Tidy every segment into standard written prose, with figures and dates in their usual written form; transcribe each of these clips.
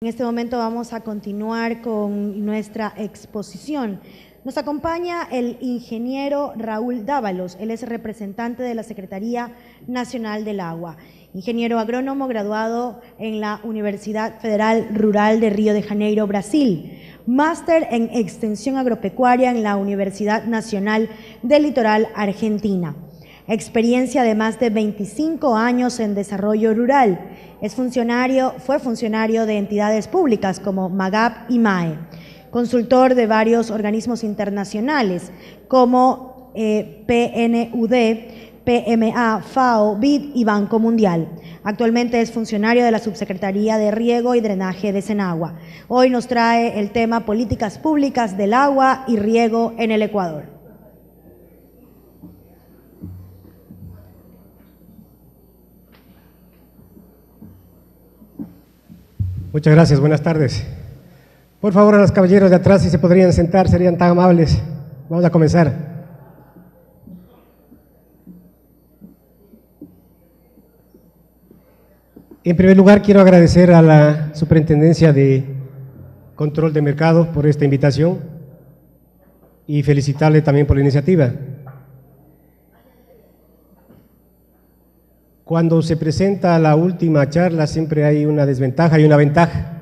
En este momento vamos a continuar con nuestra exposición. Nos acompaña el ingeniero Raúl Dávalos, él es representante de la Secretaría Nacional del Agua, ingeniero agrónomo graduado en la Universidad Federal Rural de Río de Janeiro, Brasil, máster en extensión agropecuaria en la Universidad Nacional del Litoral, Argentina. Experiencia de más de 25 años en desarrollo rural. Fue funcionario de entidades públicas como MAGAP y MAE, consultor de varios organismos internacionales como PNUD, PMA, FAO, BID y Banco Mundial. Actualmente es funcionario de la Subsecretaría de Riego y Drenaje de Senagua. Hoy nos trae el tema Políticas Públicas del Agua y Riego en el Ecuador. Muchas gracias, buenas tardes. Por favor, a los caballeros de atrás, si se podrían sentar, serían tan amables. Vamos a comenzar. En primer lugar, quiero agradecer a la Superintendencia de Control de Mercado por esta invitación y felicitarle también por la iniciativa. Cuando se presenta la última charla siempre hay una desventaja y una ventaja.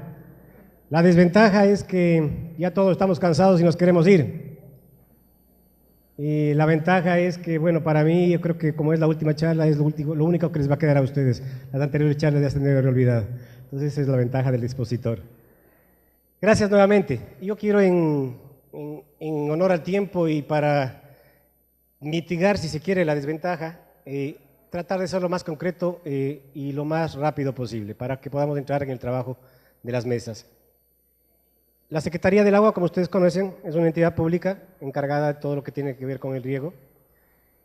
La desventaja es que ya todos estamos cansados y nos queremos ir. Y la ventaja es que, bueno, para mí yo creo que como es la última charla es lo único que les va a quedar a ustedes. Las anteriores charlas ya se han de haber olvidado. Entonces esa es la ventaja del expositor. Gracias nuevamente. Yo quiero en honor al tiempo y para mitigar, si se quiere, la desventaja, tratar de ser lo más concreto y lo más rápido posible para que podamos entrar en el trabajo de las mesas. La Secretaría del Agua, como ustedes conocen, es una entidad pública encargada de todo lo que tiene que ver con el riego.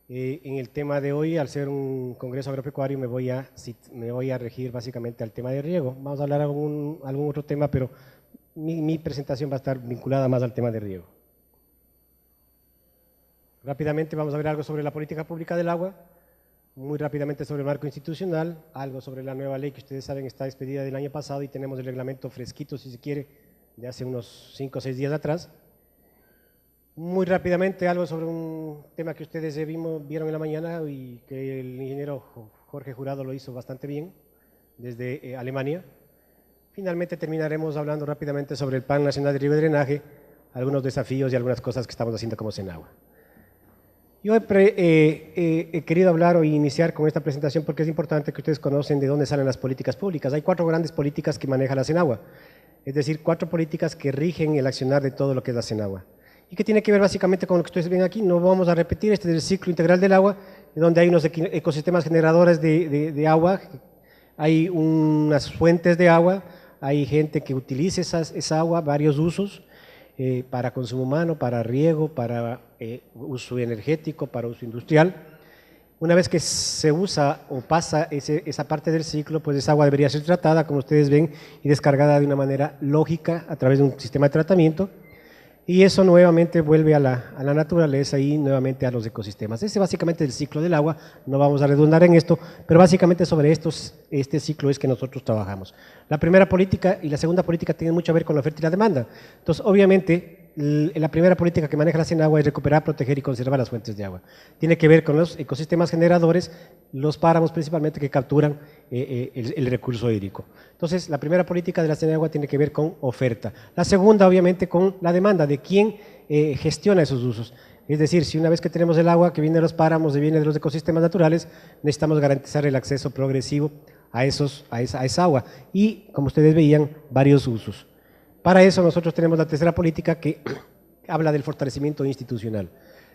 En el tema de hoy, al ser un congreso agropecuario, me voy a regir básicamente al tema de riego. Vamos a hablar algún otro tema, pero mi presentación va a estar vinculada más al tema de riego. Rápidamente vamos a ver algo sobre la política pública del agua. Muy rápidamente sobre el marco institucional, algo sobre la nueva ley que ustedes saben está expedida del año pasado y tenemos el reglamento fresquito, si se quiere, de hace unos 5 o 6 días atrás. Muy rápidamente algo sobre un tema que ustedes vieron en la mañana y que el ingeniero Jorge Jurado lo hizo bastante bien desde Alemania. Finalmente terminaremos hablando rápidamente sobre el Plan Nacional de Riego y Drenaje, algunos desafíos y algunas cosas que estamos haciendo como Senagua. Yo he querido hablar o iniciar con esta presentación porque es importante que ustedes conocen de dónde salen las políticas públicas. Hay 4 grandes políticas que maneja la Senagua, es decir, 4 políticas que rigen el accionar de todo lo que es la Senagua y que tiene que ver básicamente con lo que ustedes ven aquí. No vamos a repetir, este es el ciclo integral del agua, donde hay unos ecosistemas generadores de agua, hay unas fuentes de agua, hay gente que utiliza esa agua, varios usos, para consumo humano, para riego, para uso energético, para uso industrial. Una vez que se usa o pasa esa parte del ciclo, pues esa agua debería ser tratada, como ustedes ven, y descargada de una manera lógica a través de un sistema de tratamiento, y eso nuevamente vuelve a la naturaleza y nuevamente a los ecosistemas. Ese básicamente es el ciclo del agua, no vamos a redundar en esto, pero básicamente sobre este ciclo es que nosotros trabajamos. La primera política y la segunda política tienen mucho que ver con la oferta y la demanda. Entonces, obviamente, la primera política que maneja la Senagua es recuperar, proteger y conservar las fuentes de agua. Tiene que ver con los ecosistemas generadores, los páramos principalmente que capturan el recurso hídrico. Entonces, la primera política de la Senagua tiene que ver con oferta. La segunda, obviamente, con la demanda de quién gestiona esos usos. Es decir, si una vez que tenemos el agua que viene de los páramos y viene de los ecosistemas naturales, necesitamos garantizar el acceso progresivo a esa agua. Y, como ustedes veían, varios usos. Para eso nosotros tenemos la tercera política que habla del fortalecimiento institucional.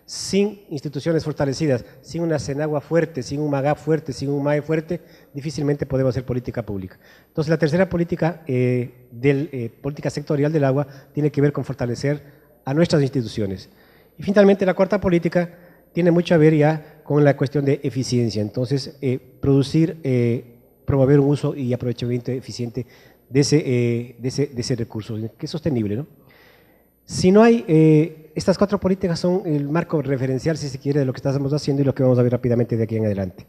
Sin instituciones fortalecidas, sin una Senagua fuerte, sin un MAGAP fuerte, sin un MAE fuerte, difícilmente podemos hacer política pública. Entonces la tercera política, política sectorial del agua, tiene que ver con fortalecer a nuestras instituciones. Y finalmente la cuarta política tiene mucho que ver ya con la cuestión de eficiencia. Entonces promover un uso y aprovechamiento eficiente de ese recurso, que es sostenible, ¿no? Si no hay, estas 4 políticas son el marco referencial, si se quiere, de lo que estamos haciendo y lo que vamos a ver rápidamente de aquí en adelante.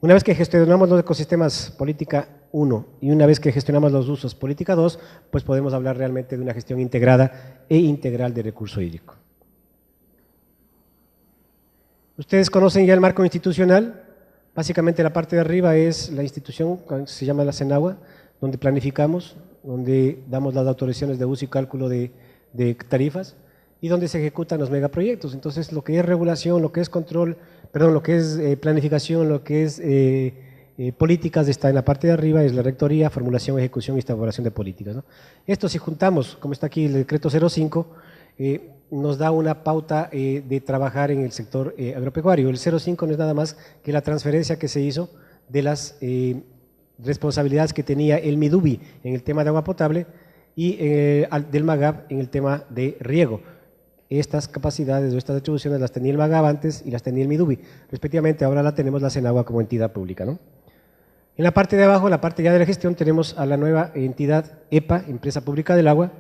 Una vez que gestionamos los ecosistemas política 1 y una vez que gestionamos los usos política 2, pues podemos hablar realmente de una gestión integrada e integral de recurso hídrico. Ustedes conocen ya el marco institucional. Básicamente la parte de arriba es la institución, se llama la CENAGUA, donde planificamos, donde damos las autorizaciones de uso y cálculo de tarifas y donde se ejecutan los megaproyectos. Entonces, lo que es regulación, lo que es control, perdón, lo que es planificación, lo que es políticas está en la parte de arriba, es la rectoría, formulación, ejecución y elaboración de políticas, ¿no? Esto si juntamos, como está aquí el decreto 05, nos da una pauta de trabajar en el sector agropecuario. El 05 no es nada más que la transferencia que se hizo de las responsabilidades que tenía el MIDUBI en el tema de agua potable y del MAGAP en el tema de riego. Estas capacidades o estas atribuciones las tenía el MAGAP antes y las tenía el MIDUBI. Respectivamente, ahora la tenemos la CENAGUA como entidad pública, ¿no? En la parte de abajo, la parte ya de la gestión, tenemos a la nueva entidad EPA, Empresa Pública del Agua,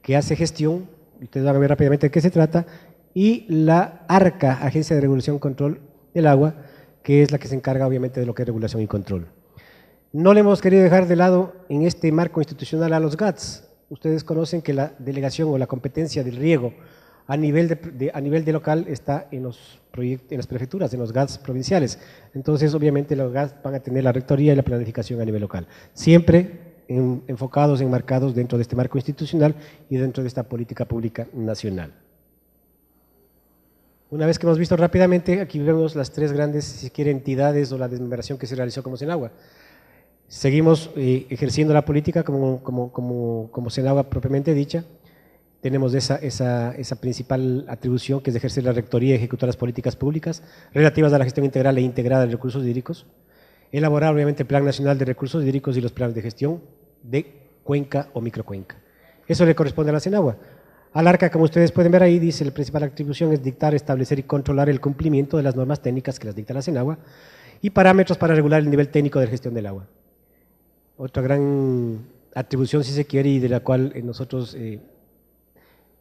que hace gestión. Ustedes van a ver rápidamente de qué se trata, y la ARCA, Agencia de Regulación y Control del Agua, que es la que se encarga obviamente de lo que es regulación y control. No le hemos querido dejar de lado en este marco institucional a los GATS. Ustedes conocen que la delegación o la competencia del riego a nivel de local está en las prefecturas, en los GATS provinciales. Entonces, obviamente, los GATS van a tener la rectoría y la planificación a nivel local. Siempre enfocados, enmarcados dentro de este marco institucional y dentro de esta política pública nacional. Una vez que hemos visto rápidamente, aquí vemos las tres grandes, si se quiere, entidades o la desmembración que se realizó como CENAGUA. Seguimos ejerciendo la política como CENAGUA propiamente dicha. Tenemos esa principal atribución, que es ejercer la rectoría y ejecutar las políticas públicas relativas a la gestión integral e integrada de recursos hídricos. Elaborar, obviamente, el Plan Nacional de Recursos Hídricos y los planes de gestión de cuenca o microcuenca. Eso le corresponde a la CENAGUA. Al ARCA, como ustedes pueden ver ahí, dice la principal atribución es dictar, establecer y controlar el cumplimiento de las normas técnicas que las dicta la CENAGUA y parámetros para regular el nivel técnico de gestión del agua. Otra gran atribución, si se quiere, y de la cual nosotros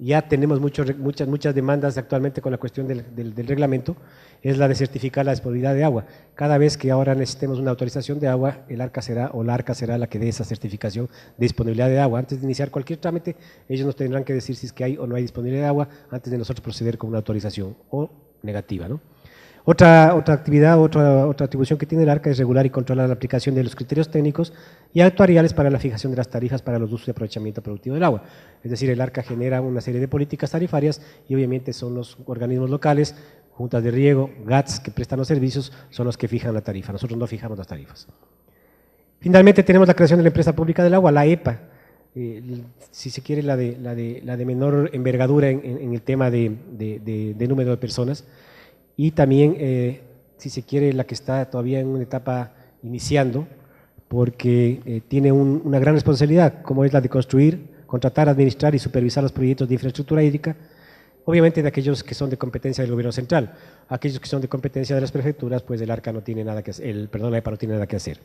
ya tenemos muchas demandas actualmente con la cuestión del reglamento, es la de certificar la disponibilidad de agua. Cada vez que ahora necesitemos una autorización de agua, el ARCA será o la ARCA será la que dé esa certificación de disponibilidad de agua. Antes de iniciar cualquier trámite, ellos nos tendrán que decir si es que hay o no hay disponibilidad de agua antes de nosotros proceder con una autorización o negativa, ¿no? Otra actividad, otra atribución que tiene el ARCA es regular y controlar la aplicación de los criterios técnicos y actuariales para la fijación de las tarifas para los usos de aprovechamiento productivo del agua. Es decir, el ARCA genera una serie de políticas tarifarias y obviamente son los organismos locales, juntas de riego, GATS, que prestan los servicios, son los que fijan la tarifa. Nosotros no fijamos las tarifas. Finalmente tenemos la creación de la Empresa Pública del Agua, la EPA, si se quiere la de menor envergadura en el tema de número de personas, y también, si se quiere, la que está todavía en una etapa iniciando, porque tiene una gran responsabilidad, como es la de construir, contratar, administrar y supervisar los proyectos de infraestructura hídrica, obviamente de aquellos que son de competencia del gobierno central. Aquellos que son de competencia de las prefecturas, pues el ARCA no tiene nada que hacer, la EPA no tiene nada que hacer.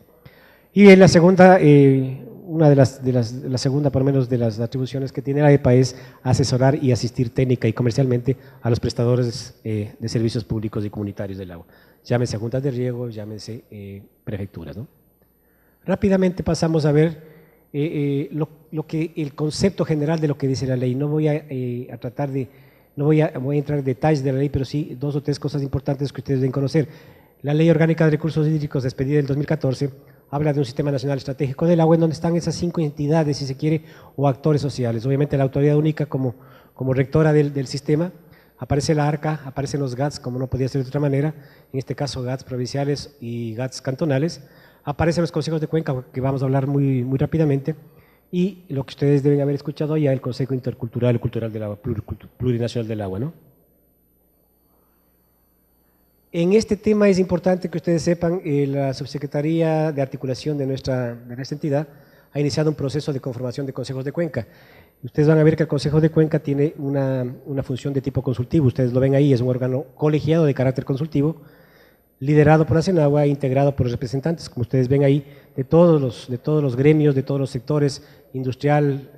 Y en la segunda, la segunda por lo menos de las atribuciones que tiene la EPA es asesorar y asistir técnica y comercialmente a los prestadores de servicios públicos y comunitarios del agua. Llámese juntas de riego, llámese prefecturas, ¿no? Rápidamente pasamos a ver el concepto general de lo que dice la ley. No voy a entrar en detalles de la ley, pero sí dos o tres cosas importantes que ustedes deben conocer. La Ley Orgánica de Recursos Hídricos, expedida del 2014, habla de un Sistema Nacional Estratégico del Agua, en donde están esas 5 entidades, si se quiere, o actores sociales. Obviamente la autoridad única como rectora del sistema, aparece la ARCA, aparecen los GATS, como no podía ser de otra manera, en este caso GATS provinciales y GATS cantonales, aparecen los consejos de cuenca, que vamos a hablar muy rápidamente, y lo que ustedes deben haber escuchado ya, el Consejo Intercultural y Cultural del Agua, Plurinacional del Agua, ¿no? En este tema es importante que ustedes sepan, la Subsecretaría de Articulación de nuestra entidad ha iniciado un proceso de conformación de consejos de cuenca. Ustedes van a ver que el Consejo de Cuenca tiene una función de tipo consultivo, ustedes lo ven ahí, es un órgano colegiado de carácter consultivo, liderado por la CENAGUA, integrado por los representantes, como ustedes ven ahí, de todos los gremios, de todos los sectores, industrial,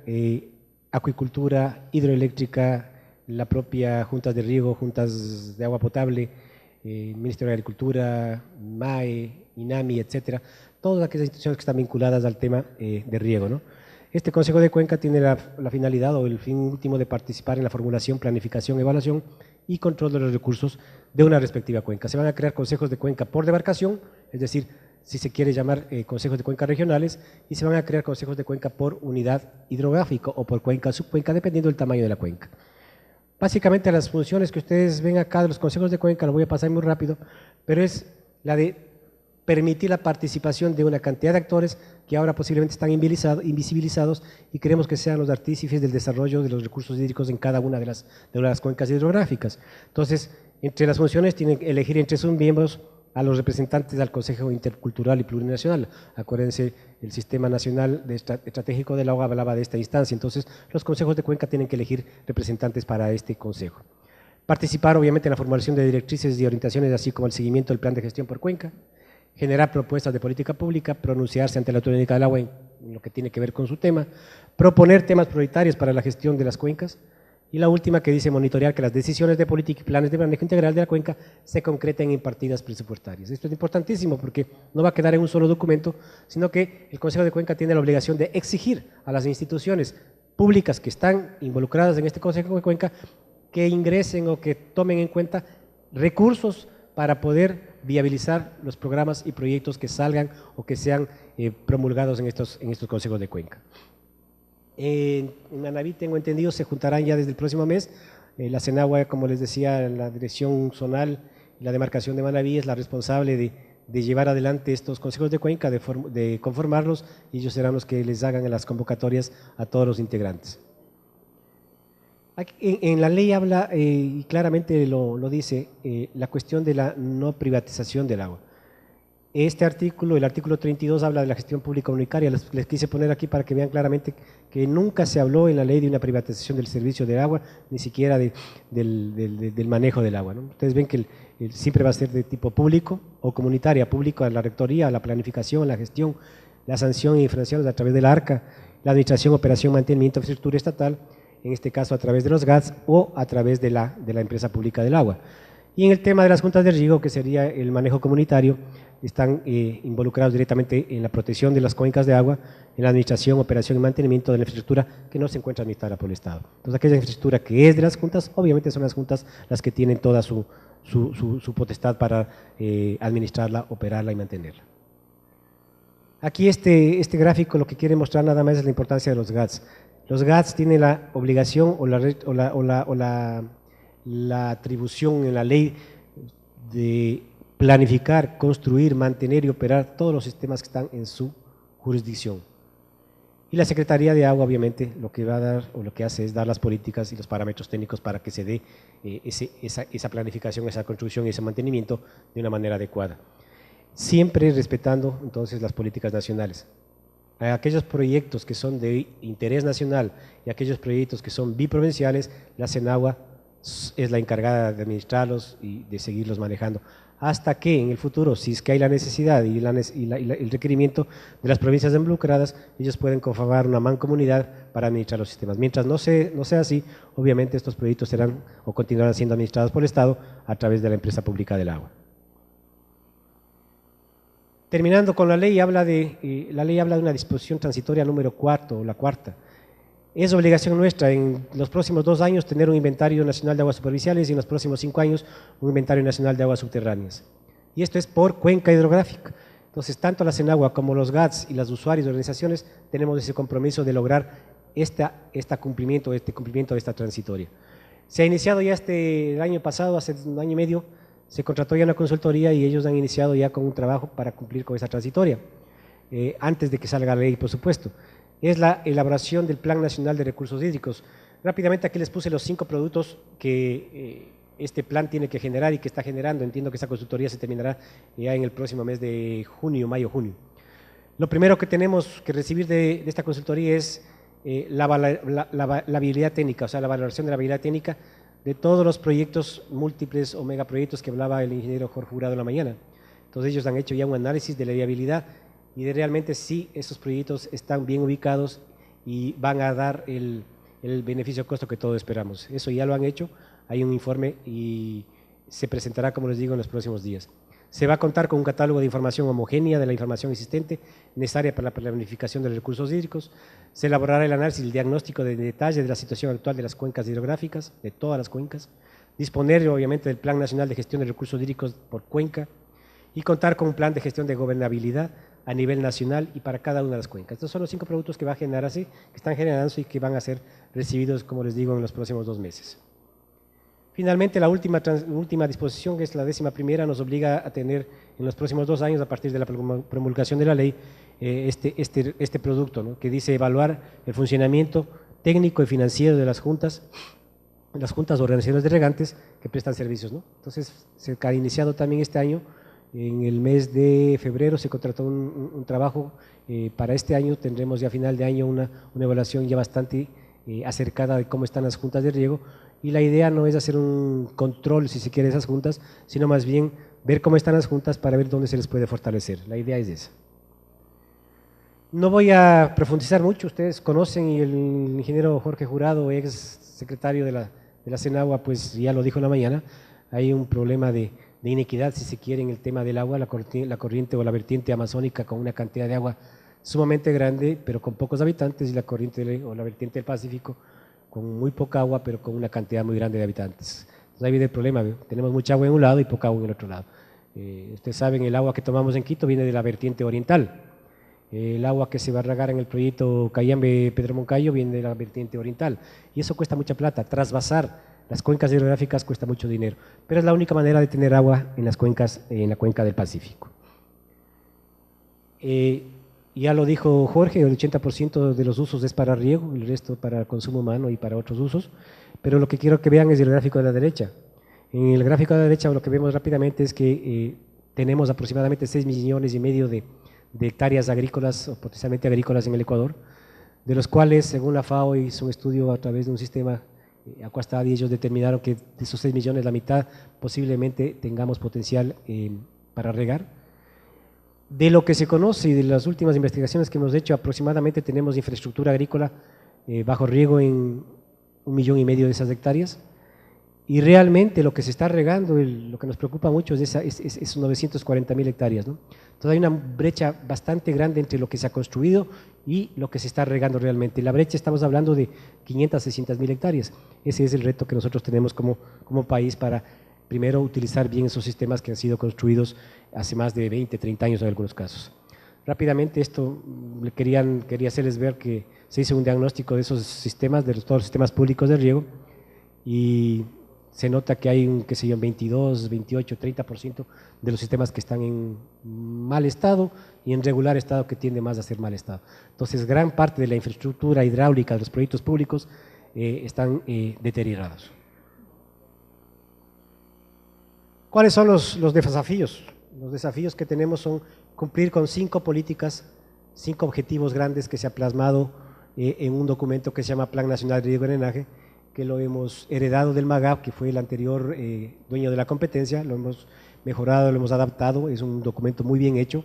acuicultura, hidroeléctrica, la propia juntas de riego, juntas de agua potable, Ministerio de Agricultura, MAE, INAMI, etcétera, todas aquellas instituciones que están vinculadas al tema de riego, ¿no? Este Consejo de Cuenca tiene la finalidad o el fin último de participar en la formulación, planificación, evaluación y control de los recursos de una respectiva cuenca. Se van a crear consejos de cuenca por demarcación, es decir, si se quiere llamar consejos de cuenca regionales, y se van a crear consejos de cuenca por unidad hidrográfica o por cuenca o subcuenca, dependiendo del tamaño de la cuenca. Básicamente las funciones que ustedes ven acá de los consejos de cuenca, lo voy a pasar muy rápido, pero es la de permitir la participación de una cantidad de actores que ahora posiblemente están invisibilizados y queremos que sean los artífices del desarrollo de los recursos hídricos en cada una de las cuencas hidrográficas. Entonces, entre las funciones tienen que elegir entre sus miembros a los representantes del Consejo Intercultural y Plurinacional. Acuérdense, el Sistema Nacional Estratégico del Agua hablaba de esta instancia, entonces los consejos de cuenca tienen que elegir representantes para este consejo. Participar obviamente en la formulación de directrices y orientaciones, así como el seguimiento del plan de gestión por cuenca, generar propuestas de política pública, pronunciarse ante la Autoridad del Agua en lo que tiene que ver con su tema, proponer temas prioritarios para la gestión de las cuencas, y la última que dice monitorear que las decisiones de política y planes de manejo integral de la cuenca se concreten en partidas presupuestarias. Esto es importantísimo porque no va a quedar en un solo documento, sino que el Consejo de Cuenca tiene la obligación de exigir a las instituciones públicas que están involucradas en este Consejo de Cuenca que ingresen o que tomen en cuenta recursos para poder viabilizar los programas y proyectos que salgan o que sean promulgados en estos consejos de cuenca. En Manabí, tengo entendido, se juntarán ya desde el próximo mes. La CENAGUA, como les decía, la dirección zonal y la demarcación de Manabí es la responsable de llevar adelante estos consejos de cuenca, de conformarlos, y ellos serán los que les hagan las convocatorias a todos los integrantes. Aquí, en la ley habla, y claramente lo dice, la cuestión de la no privatización del agua. Este artículo, el artículo 32, habla de la gestión pública unitaria. Les quise poner aquí para que vean claramente que nunca se habló en la ley de una privatización del servicio de agua, ni siquiera del manejo del agua, ¿no? Ustedes ven que siempre va a ser de tipo público o comunitaria, público a la rectoría, a la planificación, la gestión, la sanción y infracciones a través de la ARCA, la administración, operación, mantenimiento, infraestructura estatal, en este caso a través de los GATS o a través de la empresa pública del agua. Y en el tema de las juntas de riego, que sería el manejo comunitario, están involucrados directamente en la protección de las cuencas de agua, en la administración, operación y mantenimiento de la infraestructura que no se encuentra administrada por el Estado. Entonces, aquella infraestructura que es de las juntas, obviamente son las juntas las que tienen toda su potestad para administrarla, operarla y mantenerla. Aquí este gráfico lo que quiere mostrar nada más es la importancia de los GATS. Los GATS tienen la obligación o la atribución en la ley de planificar, construir, mantener y operar todos los sistemas que están en su jurisdicción. Y la Secretaría de Agua, obviamente, lo que va a dar o lo que hace es dar las políticas y los parámetros técnicos para que se dé esa planificación, esa construcción y ese mantenimiento de una manera adecuada. Siempre respetando entonces las políticas nacionales. Aquellos proyectos que son de interés nacional y aquellos proyectos que son biprovinciales, la CENAGUA es la encargada de administrarlos y de seguirlos manejando, hasta que en el futuro, si es que hay la necesidad y el requerimiento de las provincias involucradas, ellos pueden conformar una mancomunidad para administrar los sistemas. Mientras no sea así, obviamente estos proyectos serán o continuarán siendo administrados por el Estado a través de la empresa pública del agua. Terminando con la ley habla de una disposición transitoria número 4, o la cuarta. Es obligación nuestra en los próximos 2 años tener un inventario nacional de aguas superficiales y en los próximos 5 años un inventario nacional de aguas subterráneas. Y esto es por cuenca hidrográfica. Entonces, tanto la CENAGUA como los GATS y los usuarios y organizaciones tenemos ese compromiso de lograr este cumplimiento de esta transitoria. Se ha iniciado ya el año pasado, hace 1 año y medio, se contrató ya una consultoría y ellos han iniciado ya con un trabajo para cumplir con esa transitoria, antes de que salga la ley, por supuesto. Es la elaboración del Plan Nacional de Recursos Hídricos. Rápidamente aquí les puse los 5 productos que este plan tiene que generar y que está generando. Entiendo que esa consultoría se terminará ya en el próximo mes de junio, mayo-junio. Lo primero que tenemos que recibir de esta consultoría es la viabilidad técnica, o sea, la valoración de la viabilidad técnica de todos los proyectos múltiples o megaproyectos que hablaba el ingeniero Jorge Jurado en la mañana. Entonces ellos han hecho ya un análisis de la viabilidad y de realmente si esos proyectos están bien ubicados y van a dar el beneficio-costo que todos esperamos. Eso ya lo han hecho, hay un informe y se presentará, como les digo, en los próximos días. Se va a contar con un catálogo de información homogénea de la información existente necesaria para la planificación de los recursos hídricos. Se elaborará el análisis y el diagnóstico de detalle de la situación actual de las cuencas hidrográficas, de todas las cuencas. Disponer, obviamente, del Plan Nacional de Gestión de Recursos Hídricos por cuenca y contar con un plan de gestión de gobernabilidad a nivel nacional y para cada una de las cuencas. Estos son los 5 productos que va a generarse, que están generándose y que van a ser recibidos, como les digo, en los próximos 2 meses. Finalmente, la última disposición, que es la 11ª, nos obliga a tener en los próximos 2 años, a partir de la promulgación de la ley, este producto, ¿no?, que dice evaluar el funcionamiento técnico y financiero de las juntas organizaciones de regantes que prestan servicios, ¿no? Entonces, se ha iniciado también este año, en el mes de febrero se contrató un trabajo. Para este año tendremos ya a final de año una evaluación ya bastante acercada de cómo están las juntas de riego, y la idea no es hacer un control, si se quiere, de esas juntas, sino más bien ver cómo están las juntas para ver dónde se les puede fortalecer. La idea es esa. No voy a profundizar mucho, ustedes conocen, y el ingeniero Jorge Jurado, ex secretario de la CENAGUA, pues ya lo dijo en la mañana, hay un problema de inequidad, si se quiere, en el tema del agua, la corriente o la vertiente amazónica con una cantidad de agua sumamente grande, pero con pocos habitantes, y la corriente o la vertiente del Pacífico con muy poca agua, pero con una cantidad muy grande de habitantes. Entonces ahí viene el problema, tenemos mucha agua en un lado y poca agua en el otro lado. Ustedes saben, el agua que tomamos en Quito viene de la vertiente oriental. El agua que se va a regar en el proyecto Cayambe-Pedro Moncayo viene de la vertiente oriental, y eso cuesta mucha plata. Trasvasar las cuencas hidrográficas cuesta mucho dinero, pero es la única manera de tener agua en las cuencas, en la cuenca del Pacífico. Ya lo dijo Jorge, el 80% de los usos es para riego, el resto para consumo humano y para otros usos, pero lo que quiero que vean es el gráfico de la derecha. En el gráfico de la derecha lo que vemos rápidamente es que tenemos aproximadamente 6,5 millones de hectáreas agrícolas o potencialmente agrícolas en el Ecuador, de los cuales, según la FAO hizo un estudio a través de un sistema Aquastad, y ellos determinaron que de esos 6 millones, la mitad posiblemente tengamos potencial para regar. De lo que se conoce y de las últimas investigaciones que hemos hecho, aproximadamente tenemos infraestructura agrícola bajo riego en 1,5 millones de esas hectáreas, y realmente lo que se está regando, lo que nos preocupa mucho es 940,000 hectáreas, ¿no? Entonces hay una brecha bastante grande entre lo que se ha construido y lo que se está regando realmente. La brecha, estamos hablando de 500, 600,000 hectáreas. Ese es el reto que nosotros tenemos como país para, primero, utilizar bien esos sistemas que han sido construidos hace más de 20, 30 años en algunos casos. Rápidamente, esto quería hacerles ver que se hizo un diagnóstico de esos sistemas, de todos los sistemas públicos de riego, y se nota que hay un 22, 28, 30% de los sistemas que están en mal estado, y en regular estado, que tiende más a ser mal estado. Entonces, gran parte de la infraestructura hidráulica de los proyectos públicos están deteriorados. ¿Cuáles son los desafíos? Los desafíos que tenemos son cumplir con 5 políticas, 5 objetivos grandes que se ha plasmado en un documento que se llama Plan Nacional de Riego y Drenaje, que lo hemos heredado del MAGAP, que fue el anterior dueño de la competencia. Lo hemos mejorado, lo hemos adaptado, es un documento muy bien hecho,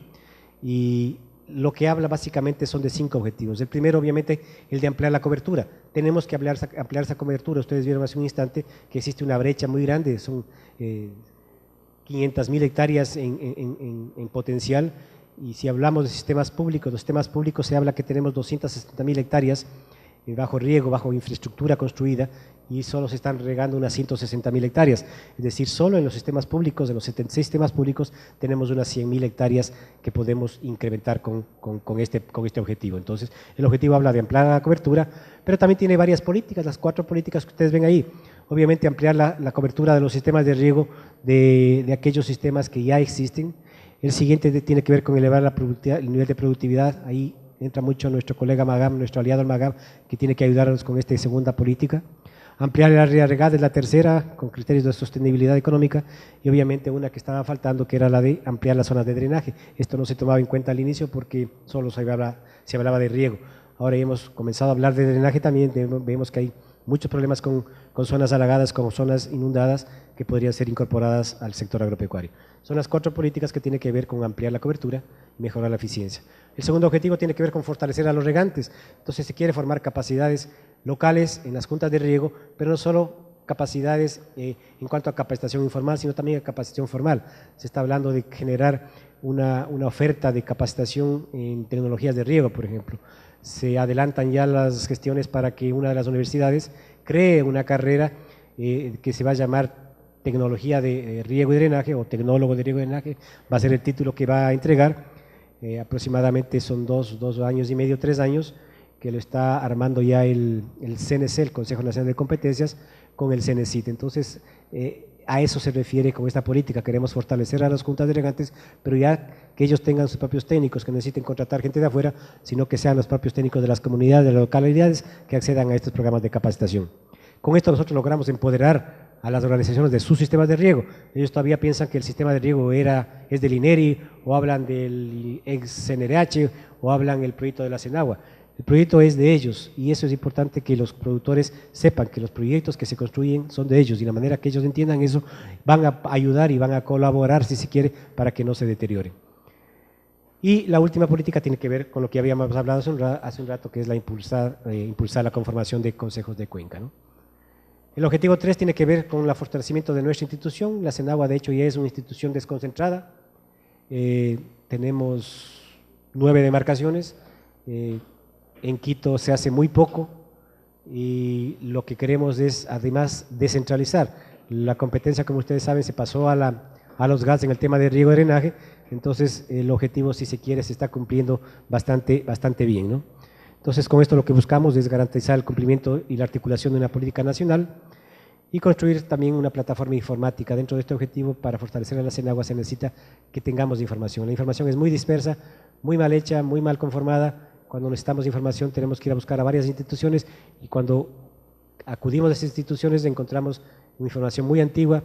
y lo que habla básicamente son de 5 objetivos. El primero, obviamente, el de ampliar la cobertura. Tenemos que ampliar esa cobertura. Ustedes vieron hace un instante que existe una brecha muy grande, son 500,000 hectáreas en potencial, y si hablamos de sistemas públicos, los sistemas públicos se habla que tenemos 260,000 hectáreas bajo riego, bajo infraestructura construida, y solo se están regando unas 160,000 hectáreas. Es decir, solo en los sistemas públicos, de los 76 sistemas públicos, tenemos unas 100,000 hectáreas que podemos incrementar con este objetivo. Entonces, el objetivo habla de ampliar la cobertura, pero también tiene varias políticas, las 4 políticas que ustedes ven ahí. Obviamente, ampliar la cobertura de los sistemas de riego de aquellos sistemas que ya existen. El siguiente tiene que ver con elevar el nivel de productividad. Ahí entra mucho nuestro colega MAGAM, nuestro aliado el MAGAM, que tiene que ayudarnos con esta segunda política. Ampliar el área regada es la tercera, con criterios de sostenibilidad económica, y obviamente una que estaba faltando, que era la de ampliar las zonas de drenaje. Esto no se tomaba en cuenta al inicio porque solo se hablaba de riego. Ahora hemos comenzado a hablar de drenaje también. Vemos que hay muchos problemas con zonas halagadas, con zonas inundadas, que podrían ser incorporadas al sector agropecuario. Son las 4 políticas que tienen que ver con ampliar la cobertura y mejorar la eficiencia. El segundo objetivo tiene que ver con fortalecer a los regantes. Entonces se quiere formar capacidades locales en las juntas de riego, pero no solo capacidades en cuanto a capacitación informal, sino también a capacitación formal. Se está hablando de generar una oferta de capacitación en tecnologías de riego, por ejemplo. Se adelantan ya las gestiones para que una de las universidades cree una carrera que se va a llamar Tecnología de Riego y Drenaje, o Tecnólogo de Riego y Drenaje, va a ser el título que va a entregar. Aproximadamente son 2 años y medio, 3 años, que lo está armando ya el CNC, el Consejo Nacional de Competencias, con el CNCIT. Entonces, a eso se refiere con esta política. Queremos fortalecer a las juntas delegantes, pero ya que ellos tengan sus propios técnicos, que no necesiten contratar gente de afuera, sino que sean los propios técnicos de las comunidades, de las localidades, que accedan a estos programas de capacitación. Con esto nosotros logramos empoderar a las organizaciones de sus sistemas de riego. Ellos todavía piensan que el sistema de riego es del INERI, o hablan del ex-CNRH, o hablan del proyecto de la CENAGUA. El proyecto es de ellos, y eso es importante que los productores sepan que los proyectos que se construyen son de ellos, y la manera que ellos entiendan eso van a ayudar y van a colaborar, si se quiere, para que no se deterioren. Y la última política tiene que ver con lo que habíamos hablado hace un rato, que es la impulsar la conformación de consejos de cuenca, ¿no? El objetivo 3 tiene que ver con el fortalecimiento de nuestra institución. La CENAGUA, de hecho, ya es una institución desconcentrada. Tenemos 9 demarcaciones. En Quito se hace muy poco, y lo que queremos es, además, descentralizar. La competencia, como ustedes saben, se pasó a los GATS en el tema de riego y drenaje. Entonces, el objetivo, si se quiere, se está cumpliendo bastante bien, ¿no? Entonces, con esto lo que buscamos es garantizar el cumplimiento y la articulación de una política nacional, y construir también una plataforma informática. Dentro de este objetivo, para fortalecer a la CENAGUA, se necesita que tengamos información. La información es muy dispersa, muy mal hecha, muy mal conformada. Cuando necesitamos información tenemos que ir a buscar a varias instituciones, y cuando acudimos a esas instituciones encontramos información muy antigua,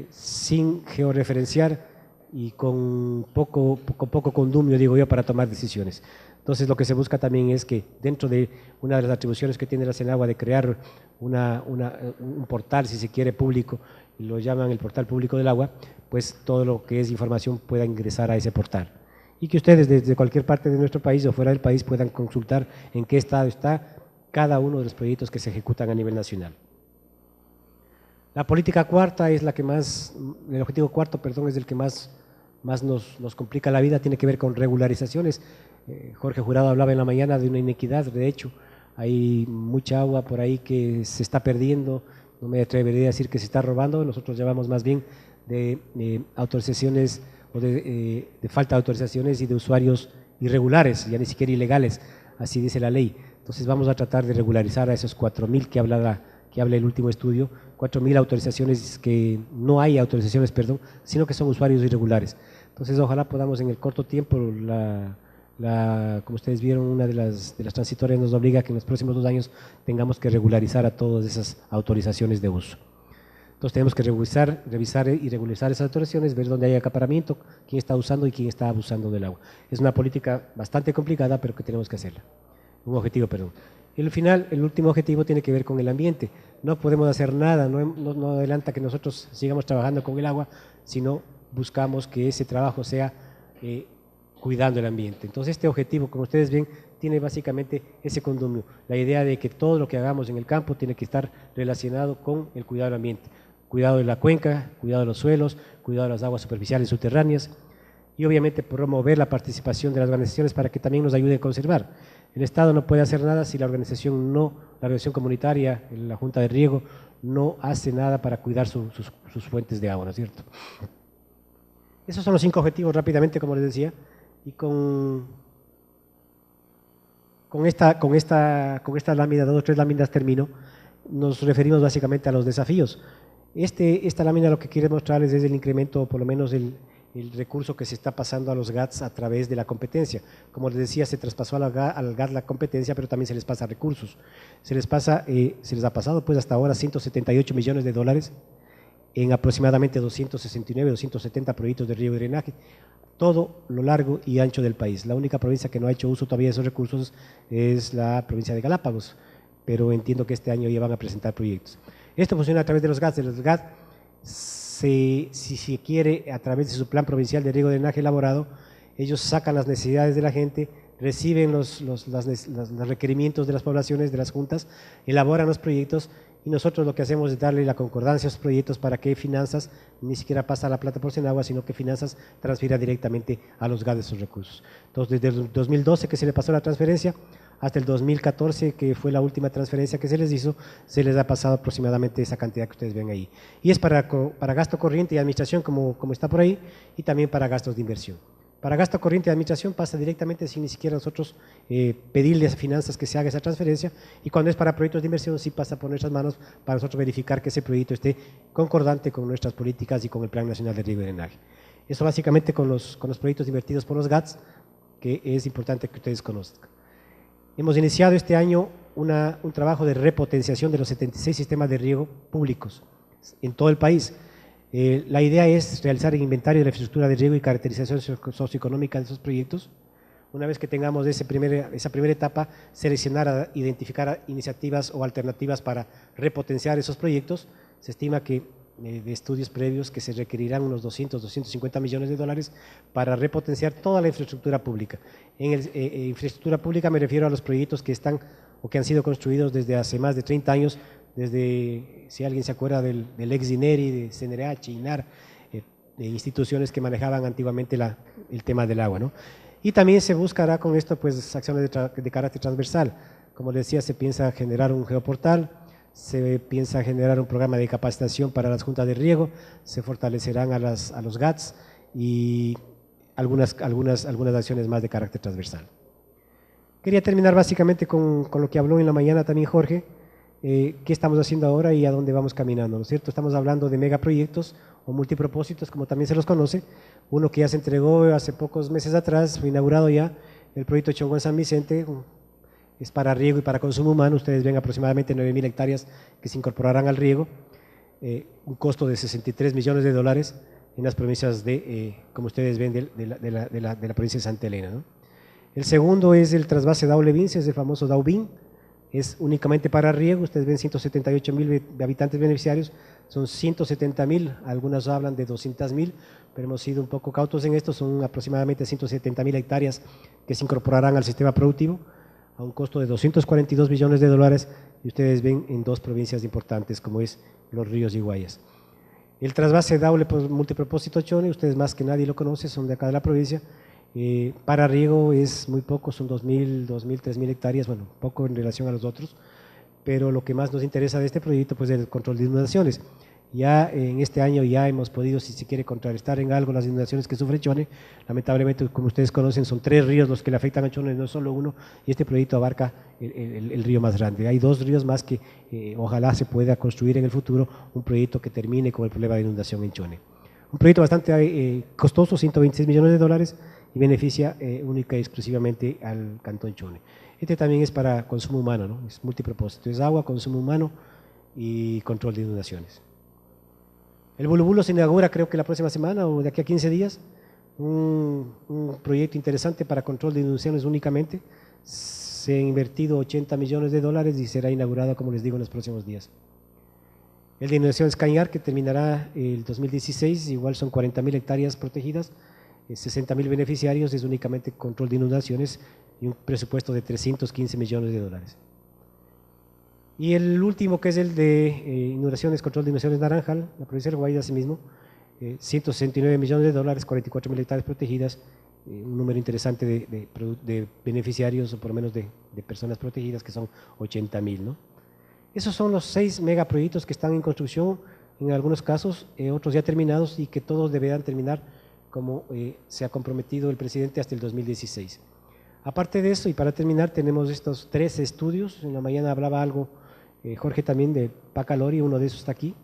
sin georreferenciar y con poco condumio, digo yo, para tomar decisiones. Entonces, lo que se busca también es que dentro de una de las atribuciones que tiene la CENAGUA de crear un portal, si se quiere, público, lo llaman el portal público del agua, pues todo lo que es información pueda ingresar a ese portal. Y que ustedes desde cualquier parte de nuestro país o fuera del país puedan consultar en qué estado está cada uno de los proyectos que se ejecutan a nivel nacional. La política cuarta es la que más, el objetivo cuarto, perdón, es el que más nos complica la vida, tiene que ver con regularizaciones. Jorge Jurado hablaba en la mañana de una inequidad. De hecho, hay mucha agua por ahí que se está perdiendo, no me atrevería a decir que se está robando. Nosotros llamamos más bien de autorizaciones o de falta de autorizaciones y de usuarios irregulares, ya ni siquiera ilegales, así dice la ley. Entonces vamos a tratar de regularizar a esos 4.000 que habla el último estudio, 4.000 autorizaciones que no hay autorizaciones, perdón, sino que son usuarios irregulares. Entonces ojalá podamos en el corto tiempo, como ustedes vieron, una de las transitorias nos obliga a que en los próximos 2 años tengamos que regularizar a todas esas autorizaciones de uso. Entonces tenemos que revisar y regularizar esas autorizaciones, ver dónde hay acaparamiento, quién está usando y quién está abusando del agua. Es una política bastante complicada, pero que tenemos que hacerla. Un objetivo, perdón. El último objetivo tiene que ver con el ambiente. No podemos hacer nada, no adelanta que nosotros sigamos trabajando con el agua, sino buscamos que ese trabajo sea cuidando el ambiente. Entonces este objetivo, como ustedes ven, tiene básicamente ese condumio, la idea de que todo lo que hagamos en el campo tiene que estar relacionado con el cuidado del ambiente, cuidado de la cuenca, cuidado de los suelos, cuidado de las aguas superficiales y subterráneas, y obviamente promover la participación de las organizaciones para que también nos ayuden a conservar. El Estado no puede hacer nada si la organización comunitaria, la Junta de Riego, no hace nada para cuidar sus fuentes de agua, ¿no es cierto? Esos son los 5 objetivos rápidamente, como les decía, y con esta lámina, 2 o 3 láminas termino. Nos referimos básicamente a los desafíos. Esta lámina lo que quiere mostrarles es el incremento, o por lo menos el recurso que se está pasando a los GATS a través de la competencia. Como les decía, se traspasó al GAT la competencia, pero también se les pasa recursos. Se les ha pasado pues hasta ahora $178 millones en aproximadamente 269, 270 proyectos de riego y drenaje, todo lo largo y ancho del país. La única provincia que no ha hecho uso todavía de esos recursos es la provincia de Galápagos, pero entiendo que este año ya van a presentar proyectos. Esto funciona a través de los GATS. Los GATS, si se quiere, a través de su plan provincial de riego y drenaje elaborado, ellos sacan las necesidades de la gente, reciben los requerimientos de las poblaciones, de las juntas, elaboran los proyectos y nosotros lo que hacemos es darle la concordancia a esos proyectos para que Finanzas ni siquiera pasa la plata por Senagua, sino que Finanzas transfiera directamente a los GAD de esos recursos. Entonces, desde el 2012 que se le pasó la transferencia, hasta el 2014, que fue la última transferencia que se les hizo, se les ha pasado aproximadamente esa cantidad que ustedes ven ahí. Y es para gasto corriente y administración, como está por ahí, y también para gastos de inversión. Para gasto corriente y administración pasa directamente sin ni siquiera nosotros pedirle a Finanzas que se haga esa transferencia, y cuando es para proyectos de inversión sí pasa por nuestras manos para nosotros verificar que ese proyecto esté concordante con nuestras políticas y con el Plan Nacional de Riego y Drenaje. Eso básicamente con los proyectos invertidos por los GATS, que es importante que ustedes conozcan. Hemos iniciado este año un trabajo de repotenciación de los 76 sistemas de riego públicos en todo el país. La idea es realizar el inventario de la infraestructura de riego y caracterización socioeconómica de esos proyectos. Una vez que tengamos esa primera etapa, seleccionar, identificar iniciativas o alternativas para repotenciar esos proyectos. Se estima que de estudios previos que se requerirán unos 250 millones de dólares para repotenciar toda la infraestructura pública. En infraestructura pública me refiero a los proyectos que están o que han sido construidos desde hace más de 30 años, desde, si alguien se acuerda del ex INERI, de CNRH, INAR, de instituciones que manejaban antiguamente el tema del agua, ¿no? Y también se buscará con esto pues acciones de carácter transversal. Como les decía, se piensa generar un geoportal, se piensa generar un programa de capacitación para las juntas de riego, se fortalecerán a los GATS y algunas acciones más de carácter transversal. Quería terminar básicamente con lo que habló en la mañana también Jorge, qué estamos haciendo ahora y a dónde vamos caminando, ¿no es cierto? Estamos hablando de megaproyectos o multipropósitos, como también se los conoce, uno que ya se entregó hace pocos meses atrás, fue inaugurado ya, el proyecto Chongón San Vicente, es para riego y para consumo humano. Ustedes ven aproximadamente 9.000 hectáreas que se incorporarán al riego, un costo de 63 millones de dólares en las provincias como ustedes ven, de la provincia de Santa Elena, ¿no? El segundo es el trasvase Daule-Vinces, el famoso Daubin, es únicamente para riego. Ustedes ven 178.000 habitantes beneficiarios, son 170.000, algunos hablan de 200.000, pero hemos sido un poco cautos en esto, son aproximadamente 170.000 hectáreas que se incorporarán al sistema productivo, a un costo de 242 millones de dólares, y ustedes ven en dos provincias importantes como es Los Ríos y Guayas. El trasvase Daule multipropósito Chone, ustedes más que nadie lo conocen, son de acá de la provincia, para riego es muy poco, son 2.000, 3.000 hectáreas, bueno, poco en relación a los otros, pero lo que más nos interesa de este proyecto pues es el control de inundaciones. Ya en este año ya hemos podido, si se quiere, contrarrestar en algo las inundaciones que sufre Chone. Lamentablemente, como ustedes conocen, son 3 ríos los que le afectan a Chone, no solo uno, y este proyecto abarca el río más grande. Hay 2 ríos más que ojalá se pueda construir en el futuro un proyecto que termine con el problema de inundación en Chone. Un proyecto bastante costoso, 126 millones de dólares, y beneficia única y exclusivamente al Cantón Chone. Este también es para consumo humano, ¿no? Es multipropósito, es agua, consumo humano y control de inundaciones. El Bulubulo se inaugura creo que la próxima semana o de aquí a 15 días, un proyecto interesante para control de inundaciones únicamente. Se han invertido 80 millones de dólares y será inaugurado, como les digo, en los próximos días. El de inundaciones Cañar, que terminará el 2016, igual son 40.000 hectáreas protegidas, 60.000 beneficiarios, es únicamente control de inundaciones y un presupuesto de 315 millones de dólares. Y el último, que es el de inundaciones, control de inundaciones Naranjal, la provincia de Guayas, asimismo, 169 millones de dólares, 44.000 hectáreas protegidas, un número interesante de beneficiarios, o por lo menos de personas protegidas, que son 80.000, ¿no? Esos son los 6 megaproyectos que están en construcción, en algunos casos, otros ya terminados, y que todos deberán terminar como se ha comprometido el presidente hasta el 2016. Aparte de eso, y para terminar, tenemos estos 13 estudios. En la mañana hablaba algo Jorge también de Pacalori, uno de esos está aquí.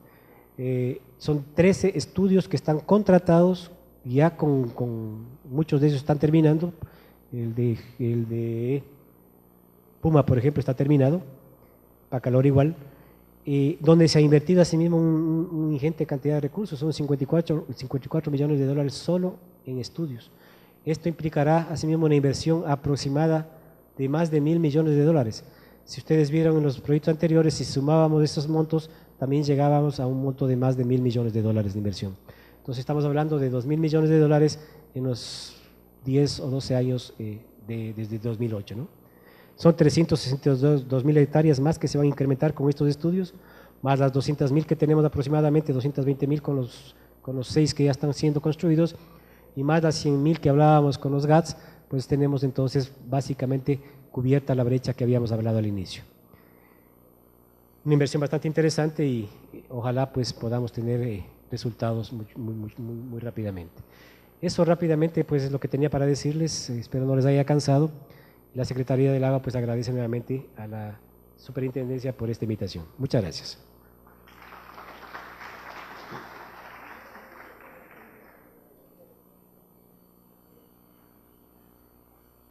Son 13 estudios que están contratados, ya con muchos de ellos están terminando. El de Puma, por ejemplo, está terminado, Pacalori igual, donde se ha invertido asimismo una ingente cantidad de recursos, son 54 millones de dólares solo en estudios. Esto implicará asimismo una inversión aproximada de más de 1.000 millones de dólares. Si ustedes vieron en los proyectos anteriores, si sumábamos estos montos, también llegábamos a un monto de más de 1.000 millones de dólares de inversión. Entonces estamos hablando de 2.000 millones de dólares en los 10 o 12 años desde 2008, ¿no? Son 362.000 hectáreas más que se van a incrementar con estos estudios, más las 200.000 que tenemos aproximadamente, 220.000 con los 6 que ya están siendo construidos, y más las 100.000 que hablábamos con los GATS, pues tenemos entonces básicamente cubierta la brecha que habíamos hablado al inicio. Una inversión bastante interesante y ojalá pues podamos tener resultados muy rápidamente. Eso rápidamente pues es lo que tenía para decirles, espero no les haya cansado. La Secretaría del Agua pues agradece nuevamente a la Superintendencia por esta invitación. Muchas gracias.